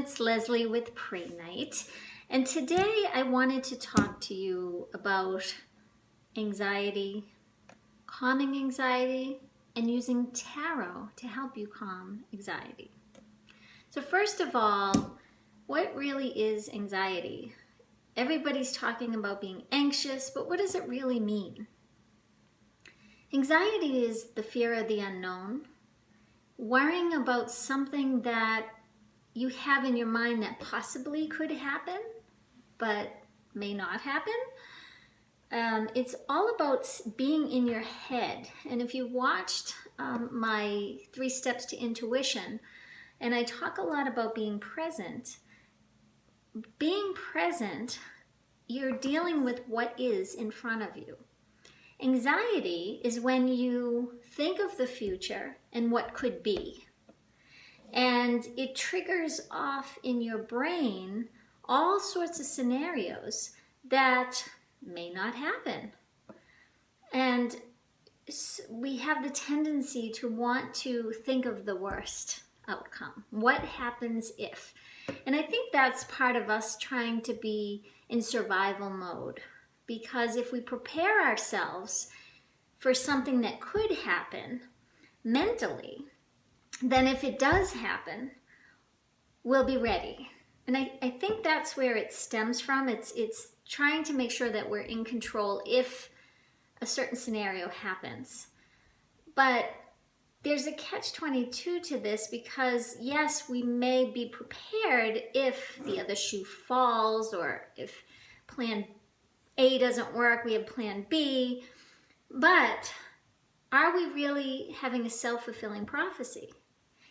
it's Leslie with Pray Night, and today I wanted to talk to you about anxiety, calming anxiety, and using tarot to help you calm anxiety. So first of all, what really is anxiety? Everybody's talking about being anxious, but what does it really mean? Anxiety is the fear of the unknown, worrying about something that you have in your mind that possibly could happen, but may not happen. It's all about being in your head. And if you watched my 3 Steps to Intuition, and I talk a lot about being present, you're dealing with what is in front of you. Anxiety is when you think of the future and what could be. And it triggers off in your brain all sorts of scenarios that may not happen. And we have the tendency to want to think of the worst outcome. What happens if? And I think that's part of us trying to be in survival mode. Because if we prepare ourselves for something that could happen mentally, then if it does happen, we'll be ready. And I think that's where it stems from. It's trying to make sure that we're in control if a certain scenario happens. But there's a catch-22 to this because, yes, we may be prepared if the other shoe falls or if plan A doesn't work, we have plan B. But are we really having a self-fulfilling prophecy?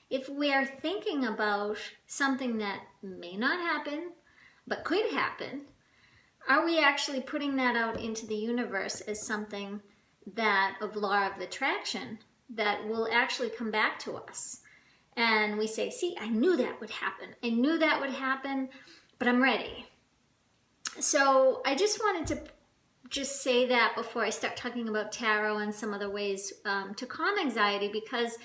If we are thinking about something that may not happen, but could happen, are we actually putting that out into the universe as something that of law of attraction that will actually come back to us? And we say, see, I knew that would happen. I knew that would happen, but I'm ready. So I just wanted to just say that before I start talking about tarot and some other ways to calm anxiety, because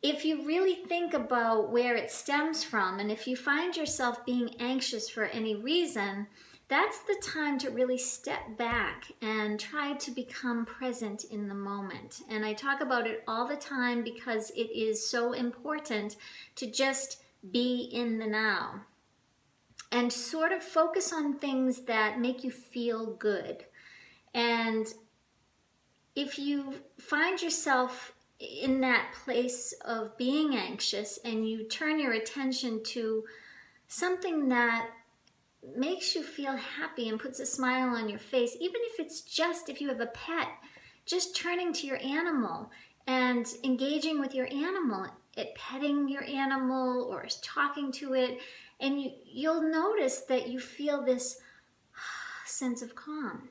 if you really think about where it stems from, and if you find yourself being anxious for any reason, that's the time to really step back and try to become present in the moment. And I talk about it all the time because it is so important to just be in the now and sort of focus on things that make you feel good. And if you find yourself in that place of being anxious and you turn your attention to something that makes you feel happy and puts a smile on your face, even if it's just if you have a pet, just turning to your animal and engaging with your animal, petting your animal or talking to it, and you'll notice that you feel this sense of calm.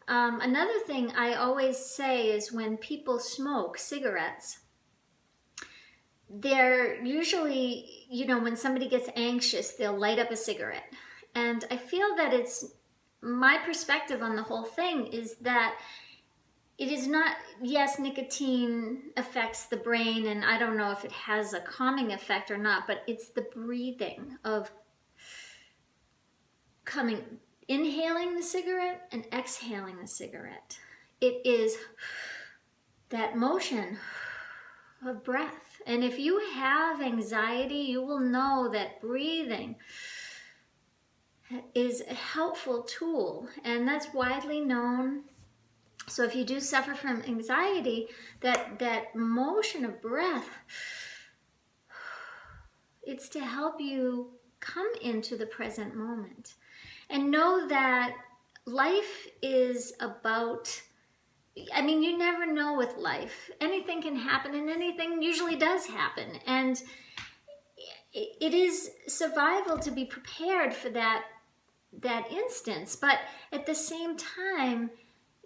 Another thing I always say is when people smoke cigarettes, they're usually, when somebody gets anxious, they'll light up a cigarette. And I feel that it's my perspective on the whole thing is that it is not, yes, nicotine affects the brain, and I don't know if it has a calming effect or not, but it's the breathing of inhaling the cigarette and exhaling the cigarette. It is that motion of breath. And if you have anxiety, you will know that breathing is a helpful tool, and that's widely known. So if you do suffer from anxiety, that motion of breath, it's to help you come into the present moment. And know that life is about, you never know with life. Anything can happen and anything usually does happen. And it is survival to be prepared for that instance. But at the same time,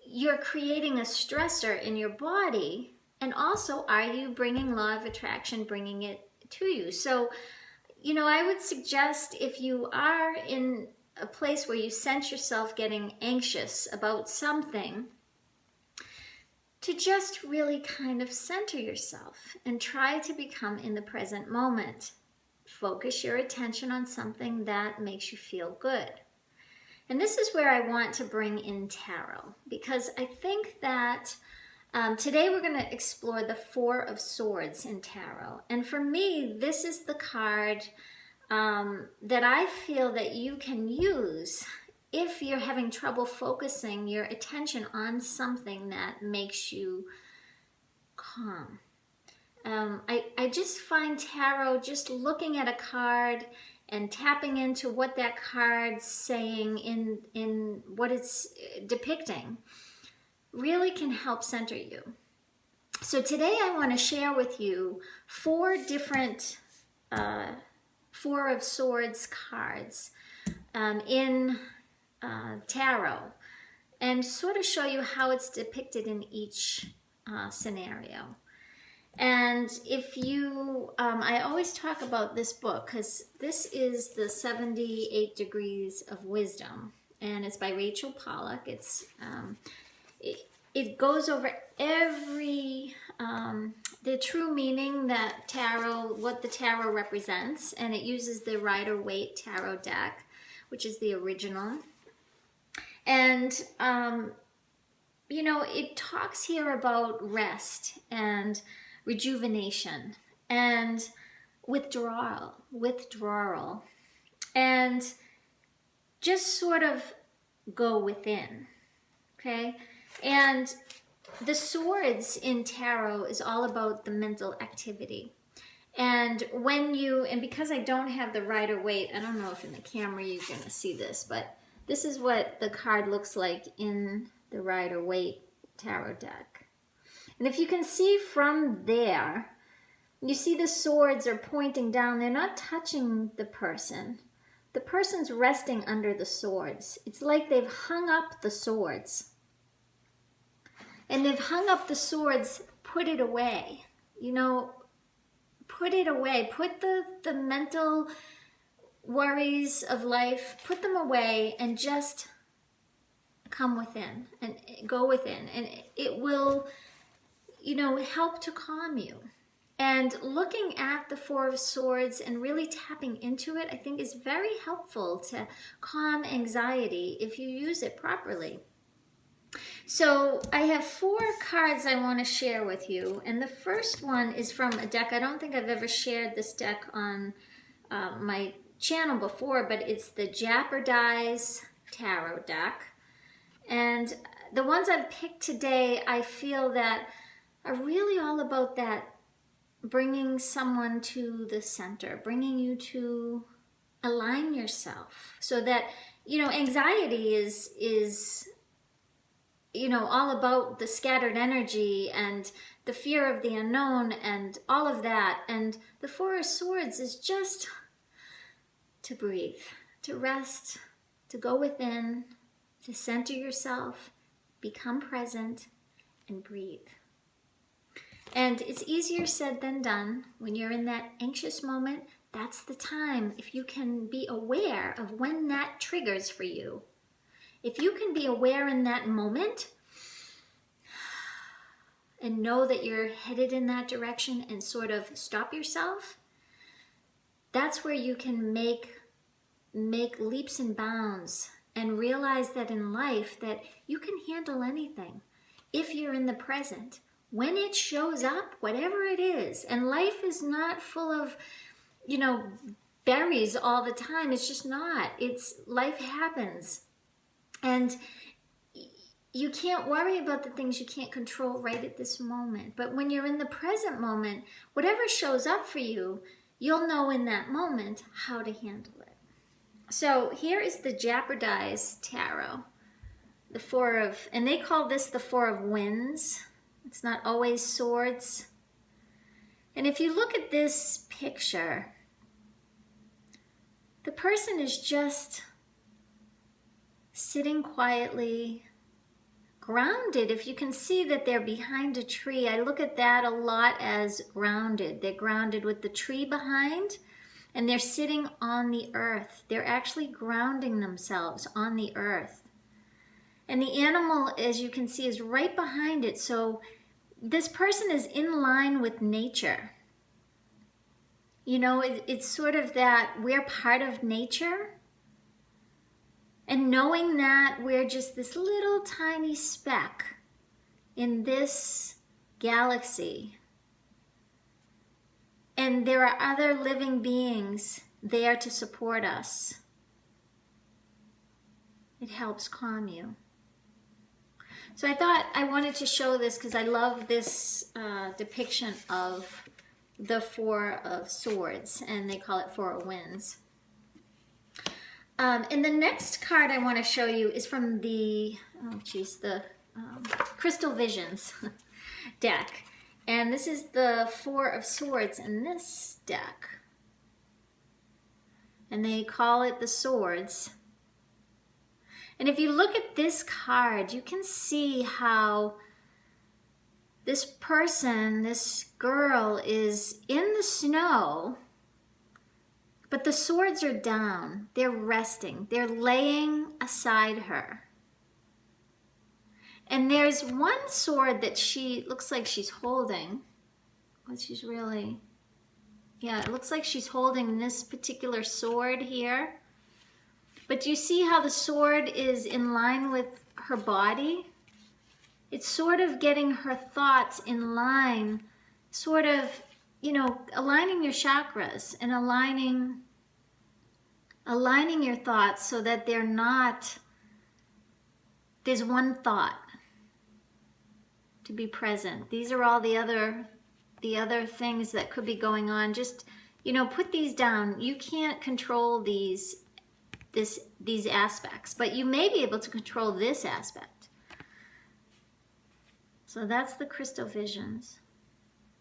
you're creating a stressor in your body. And also, are you bringing law of attraction, bringing it to you? So, I would suggest if you are in a place where you sense yourself getting anxious about something, to just really kind of center yourself and try to become in the present moment. focus your attention on something that makes you feel good. And this is where I want to bring in tarot, because I think that today we're going to explore the Four of Swords in tarot. And for me, this is the card that I feel that you can use if you're having trouble focusing your attention on something that makes you calm. I just find tarot, just looking at a card and tapping into what that card's saying in what it's depicting, really can help center you. So today I want to share with you 4 different Four of Swords cards in tarot, and sort of show you how it's depicted in each scenario. And if you, I always talk about this book because this is the 78 Degrees of Wisdom, and it's by Rachel Pollack. It's it goes over every the true meaning that tarot, what the tarot represents, and it uses the Rider-Waite tarot deck, which is the original. And you know, it talks here about rest and rejuvenation and withdrawal, and just sort of go within, okay? And the swords in tarot is all about the mental activity. And when you, and because I don't have the Rider-Waite, I don't know if in the camera you're going to see this, but this is what the card looks like in the Rider-Waite tarot deck. And if you can see from there, you see the swords are pointing down. They're not touching the person. The person's resting under the swords. It's like they've hung up the swords. And they've hung up the swords, put it away. You know, put it away. Put the mental worries of life, put them away and just come within and go within. And it will, you know, help to calm you. And looking at the Four of Swords and really tapping into it, I think is very helpful to calm anxiety if you use it properly. So I have 4 cards I want to share with you. And the first one is from a deck. I don't think I've ever shared this deck on my channel before, but it's the Jeopardize tarot deck. And the ones I've picked today, I feel that are really all about that, bringing someone to the center, bringing you to align yourself so that, you know, anxiety is you know, all about the scattered energy and the fear of the unknown and all of that. And the Four of Swords is just to breathe, to rest, to go within, to center yourself, become present, and breathe. And it's easier said than done. When you're in that anxious moment, that's the time. If you can be aware of when that triggers for you, if you can be aware in that moment and know that you're headed in that direction and sort of stop yourself, that's where you can make leaps and bounds and realize that in life that you can handle anything if you're in the present. When it shows up, whatever it is, and life is not full of, you know, berries all the time. It's just not. Life happens. And you can't worry about the things you can't control right at this moment. But when you're in the present moment, whatever shows up for you, you'll know in that moment how to handle it. So here is the Jeopardize tarot. The and they call this the Four of Winds. It's not always swords. And if you look at this picture, the person is just sitting quietly, grounded. If you can see that they're behind a tree, I look at that a lot as grounded. They're grounded with the tree behind, and they're sitting on the earth. They're actually grounding themselves on the earth. And the animal, as you can see, is right behind it. So this person is in line with nature. You know, it's sort of that we're part of nature. And knowing that we're just this little tiny speck in this galaxy. And there are other living beings there to support us. It helps calm you. So I thought I wanted to show this because I love this depiction of the Four of Swords, and they call it Four of Winds. And the next card I want to show you is from the Crystal Visions deck. And this is the Four of Swords in this deck. And they call it the Swords. And if you look at this card, you can see how this person, this girl, is in the snow, but the swords are down. They're resting. They're laying aside her. And there's one sword that she looks like she's holding. But she's really, yeah, it looks like she's holding this particular sword here. But do you see how the sword is in line with her body? It's sort of getting her thoughts in line, sort of, you know, aligning your chakras and aligning your thoughts so that they're not, there's one thought to be present. These are all the other things that could be going on. Just, you know, put these down. You can't control these aspects, but you may be able to control this aspect. So that's the Crystal Visions.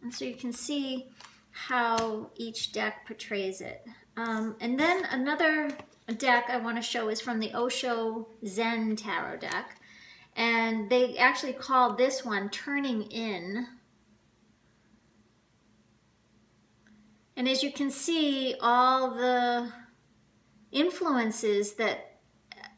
And so you can see how each deck portrays it. And then another deck I want to show is from the Osho Zen Tarot deck. And they actually call this one Turning In. And as you can see, all the influences that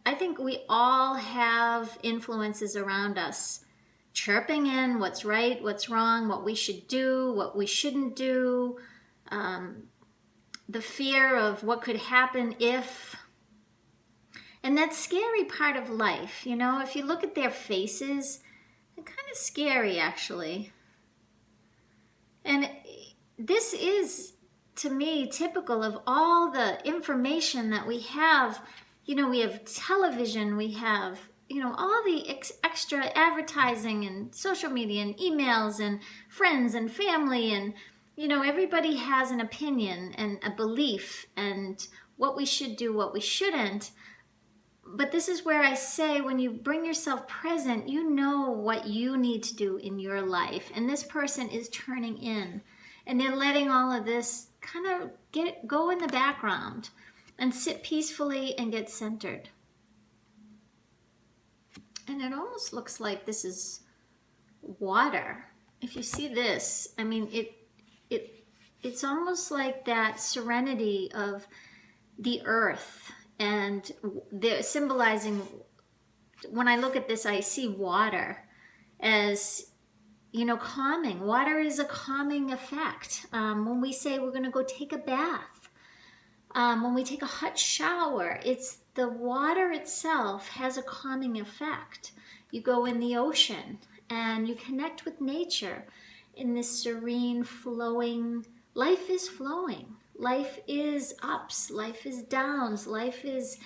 I think we all have influences around us chirping in what's right, what's wrong, what we should do, what we shouldn't do, the fear of what could happen if. And that scary part of life, you know, if you look at their faces, they're kind of scary actually. And this is, to me, typical of all the information that we have. You know, we have television, we have, you know, all the extra advertising and social media and emails and friends and family, and, you know, everybody has an opinion and a belief and what we should do, what we shouldn't. But this is where I say, when you bring yourself present, you know what you need to do in your life. And this person is turning in, and they're letting all of this kind of go in the background and sit peacefully and get centered. And it almost looks like this is water. If you see this, I mean, it's almost like that serenity of the earth, and they're symbolizing, when I look at this, I see water as, you know, calming. Water is a calming effect. When we say we're going to go take a bath, when we take a hot shower, it's the water itself has a calming effect. You go in the ocean and you connect with nature in this serene, flowing, life is flowing. Life is ups, life is downs, life is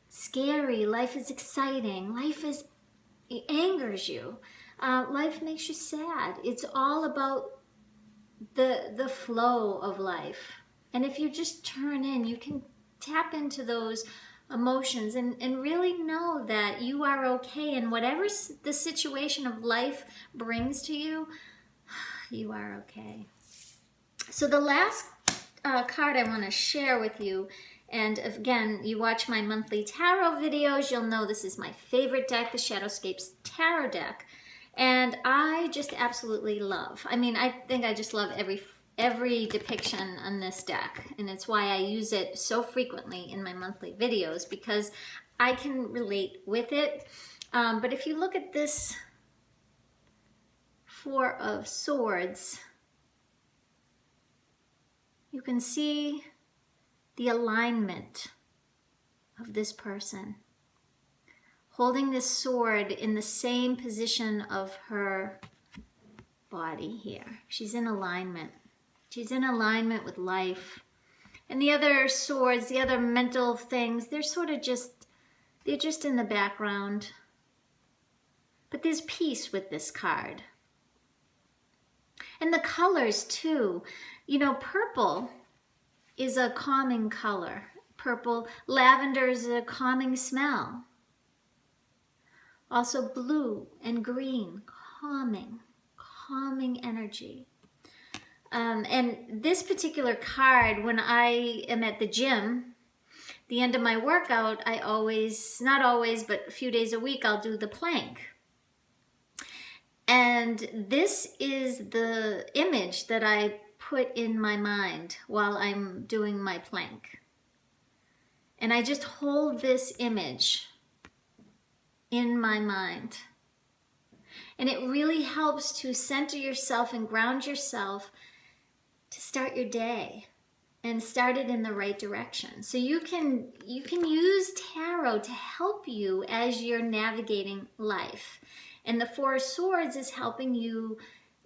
scary, life is exciting, it angers you. Life makes you sad. It's all about the flow of life. And if you just turn in, you can tap into those emotions and really know that you are okay. And whatever the situation of life brings to you, you are okay. So the last card I want to share with you, and again, you watch my monthly tarot videos, you'll know this is my favorite deck, the Shadowscapes Tarot deck. And I just absolutely love, I mean, I think I just love every depiction on this deck, and it's why I use it so frequently in my monthly videos, because I can relate with it. But if you look at this Four of Swords, you can see the alignment of this person holding this sword in the same position of her body here. She's in alignment. She's in alignment with life. And the other swords, the other mental things, they're just in the background. But there's peace with this card. And the colors too. You know, purple is a calming color. Purple, lavender is a calming smell. Also blue and green, calming energy. And this particular card, when I am at the gym, the end of my workout, I always, not always, but a few days a week, I'll do the plank. And this is the image that I put in my mind while I'm doing my plank. And I just hold this image in my mind. And it really helps to center yourself and ground yourself to start your day and start it in the right direction. So you can use tarot to help you as you're navigating life. And the Four of Swords is helping you,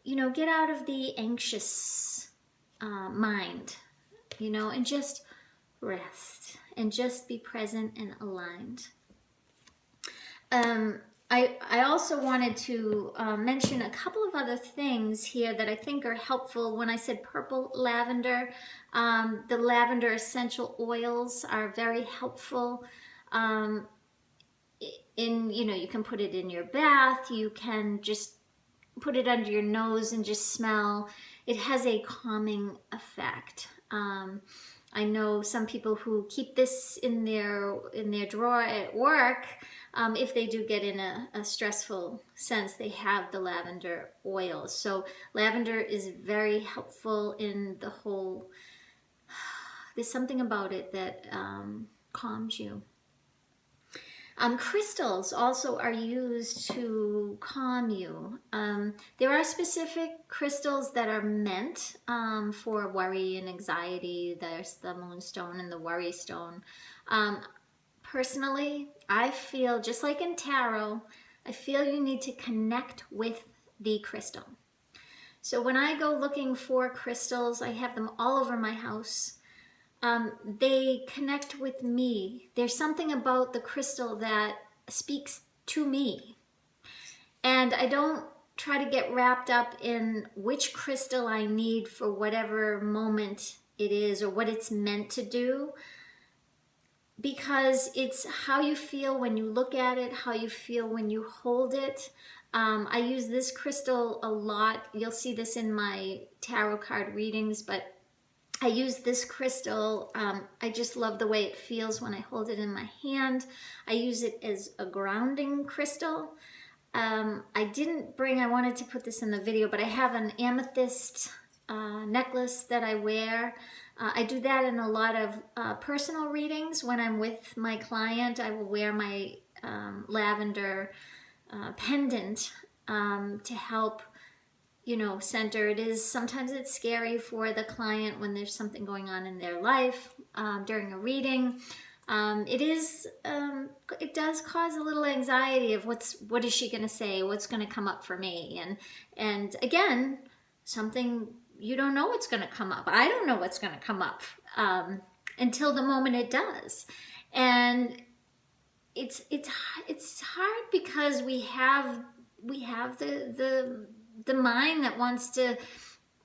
get out of the anxious mind, and just rest and just be present and aligned. I also wanted to mention a couple of other things here that I think are helpful. When I said purple lavender, the lavender essential oils are very helpful. You can put it in your bath. You can just put it under your nose and just smell. It has a calming effect. I know some people who keep this in their drawer at work. If they do get in a stressful sense, they have the lavender oil. So lavender is very helpful in the whole, there's something about it that calms you. Crystals also are used to calm you. There are specific crystals that are meant for worry and anxiety. There's the moonstone and the worry stone. Personally, I feel, just like in tarot, I feel you need to connect with the crystal. So when I go looking for crystals, I have them all over my house. They connect with me. There's something about the crystal that speaks to me. And I don't try to get wrapped up in which crystal I need for whatever moment it is or what it's meant to do. Because it's how you feel when you look at it, how you feel when you hold it. I use this crystal a lot. You'll see this in my tarot card readings, but I use this crystal. I just love the way it feels when I hold it in my hand. I use it as a grounding crystal. I wanted to put this in the video, but I have an amethyst necklace that I wear. I do that in a lot of personal readings. When I'm with my client, I will wear my lavender pendant to help, center. Sometimes it's scary for the client when there's something going on in their life during a reading. It does cause a little anxiety of what is she going to say? What's going to come up for me? And again, something you don't know what's going to come up. I don't know what's going to come up until the moment it does. And it's hard because we have the mind that wants to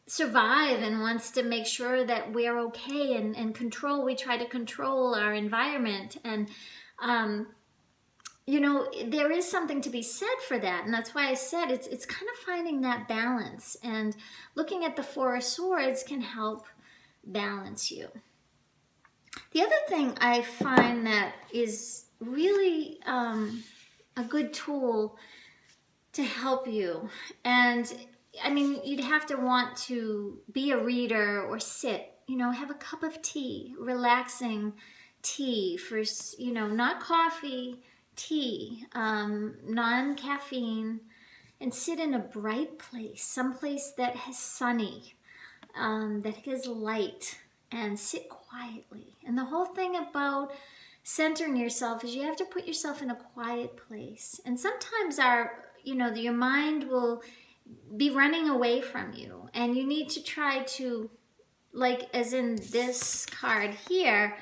survive and wants to make sure that we're okay and control. We try to control our environment. And there is something to be said for that. And that's why I said it's kind of finding that balance. And looking at the Four of Swords can help balance you. The other thing I find that is really a good tool to help you, and I mean, you'd have to want to be a reader or sit, have a cup of tea, relaxing tea for, not coffee, tea, non-caffeine, and sit in a bright place, someplace that has sunny, that has light, and sit quietly. And the whole thing about centering yourself is you have to put yourself in a quiet place. And sometimes your mind will be running away from you, and you need to try to, like as in this card here,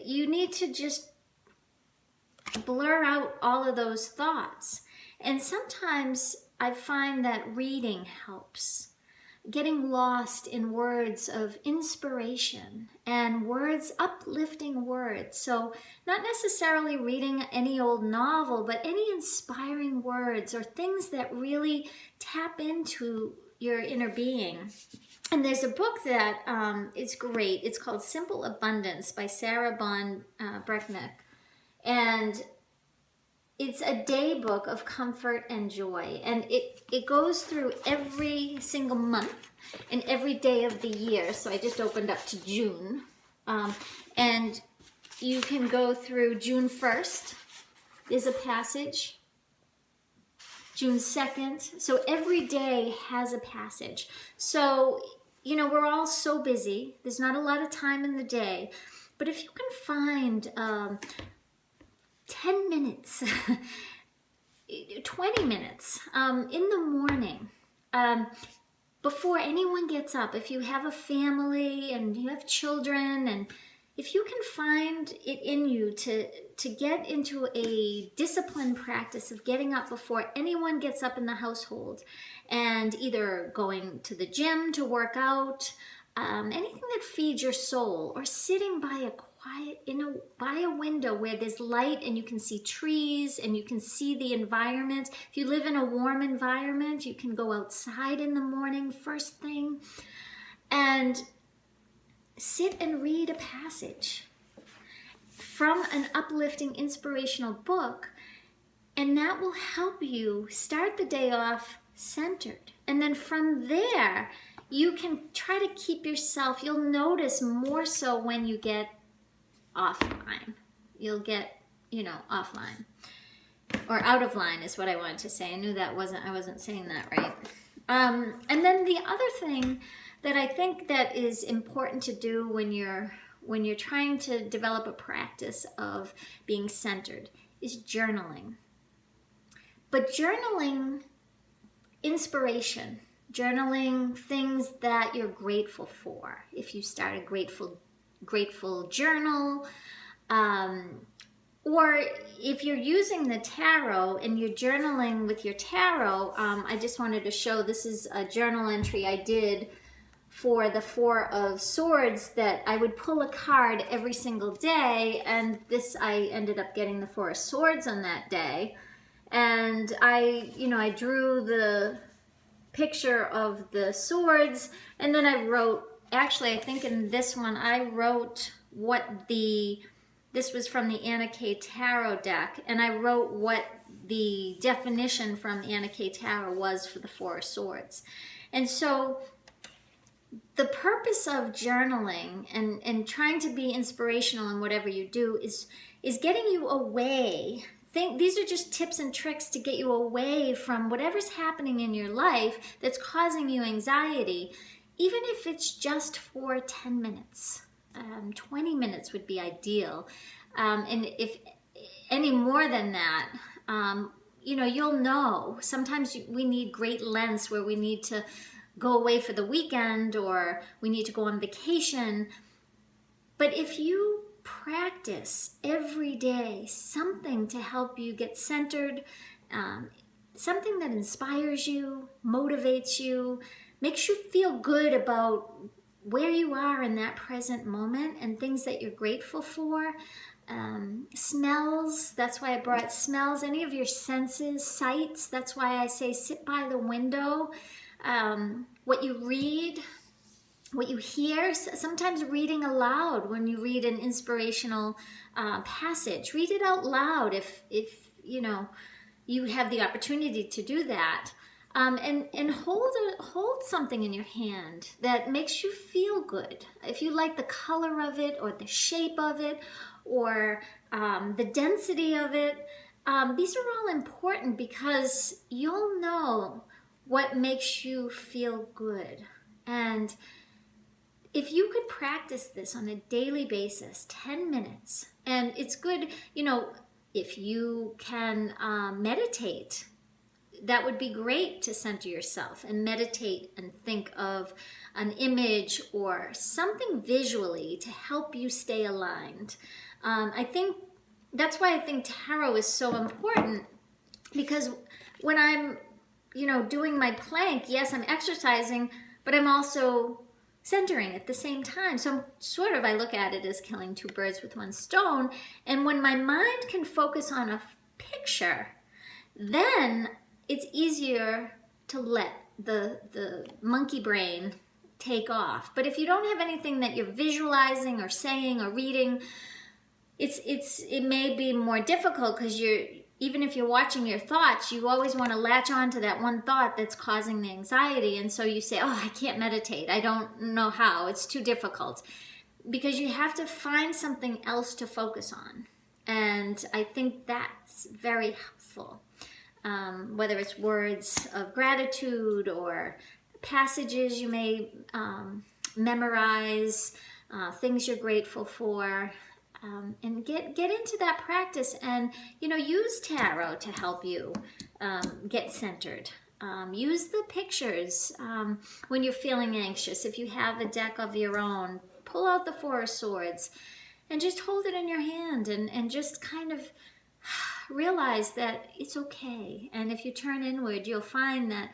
you need to just blur out all of those thoughts. And sometimes I find that reading helps. Getting lost in words of inspiration and words, uplifting words. So not necessarily reading any old novel, but any inspiring words or things that really tap into your inner being. And there's a book that is great. It's called Simple Abundance by Sarah Bond Brecknick. And it's a day book of comfort and joy. And it goes through every single month and every day of the year. So I just opened up to June. And you can go through June 1st. There's a passage. June 2nd. So every day has a passage. So, we're all so busy. There's not a lot of time in the day. But if you can find 10 minutes, 20 minutes in the morning, before anyone gets up, if you have a family and you have children, and if you can find it in you to get into a disciplined practice of getting up before anyone gets up in the household, and either going to the gym to work out, anything that feeds your soul, or sitting by by a window where there's light and you can see trees and you can see the environment. If you live in a warm environment, you can go outside in the morning first thing and sit and read a passage from an uplifting, inspirational book, and that will help you start the day off centered. And then from there, you can try to keep yourself, you'll notice more so when you get offline. You'll get, offline. Or out of line is what I wanted to say. I knew I wasn't saying that right. And then the other thing that I think that is important to do when you're trying to develop a practice of being centered is journaling. But journaling inspiration, journaling things that you're grateful for. If you start a grateful journal, or if you're using the tarot and you're journaling with your tarot, I just wanted to show, this is a journal entry I did for the Four of Swords, that I would pull a card every single day, and I ended up getting the Four of Swords on that day. And I drew the picture of the swords, and then I wrote, actually I think in this one I wrote this was from the Anna K Tarot deck, and I wrote what the definition from Anna K Tarot was for the Four of Swords. And so the purpose of journaling and trying to be inspirational in whatever you do is getting you away. These are just tips and tricks to get you away from whatever's happening in your life that's causing you anxiety, even if it's just for 10 minutes. 20 minutes would be ideal. And if any more than that, you'll know. Sometimes we need great lengths where we need to go away for the weekend, or we need to go on vacation. But if you practice every day something to help you get centered, something that inspires you, motivates you, makes you feel good about where you are in that present moment and things that you're grateful for. Smells, that's why I brought smells, any of your senses, sights, that's why I say sit by the window. What you read, what you hear, sometimes reading aloud when you read an inspirational passage. Read it out loud if you have the opportunity to do that. And hold something in your hand that makes you feel good. If you like the color of it, or the shape of it, or the density of it, these are all important because you'll know what makes you feel good. And if you could practice this on a daily basis, 10 minutes, and it's good, you know, if you can meditate, that would be great to center yourself and meditate and think of an image or something visually to help you stay aligned. I think that's why I think tarot is so important, because when I'm, you know, doing my plank, yes, I'm exercising, but I'm also centering at the same time. So sort of, I look at it as killing two birds with one stone. And when my mind can focus on a picture, then it's easier to let the monkey brain take off. But if you don't have anything that you're visualizing or saying or reading, it may be more difficult, because even if you're watching your thoughts, you always want to latch on to that one thought that's causing the anxiety. And so you say, oh, I can't meditate. I don't know how. It's too difficult. Because you have to find something else to focus on. And I think that's very helpful. Whether it's words of gratitude or passages you may memorize, things you're grateful for. And get into that practice, and you know, use tarot to help you get centered. Use the pictures when you're feeling anxious. If you have a deck of your own, pull out the Four of Swords and just hold it in your hand, and just kind of realize that it's okay. And if you turn inward, you'll find that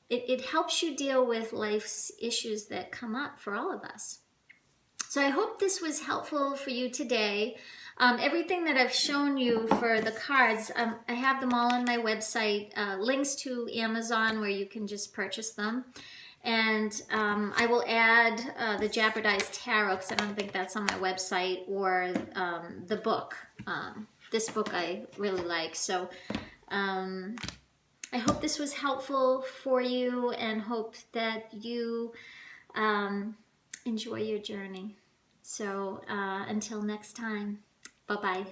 it helps you deal with life's issues that come up for all of us. So I hope this was helpful for you today. Everything that I've shown you for the cards, I have them all on my website, links to Amazon where you can just purchase them. And I will add the Jeopardized Tarot, because I don't think that's on my website, or the book. This book I really like. So I hope this was helpful for you, and hope that you enjoy your journey. So until next time, bye-bye.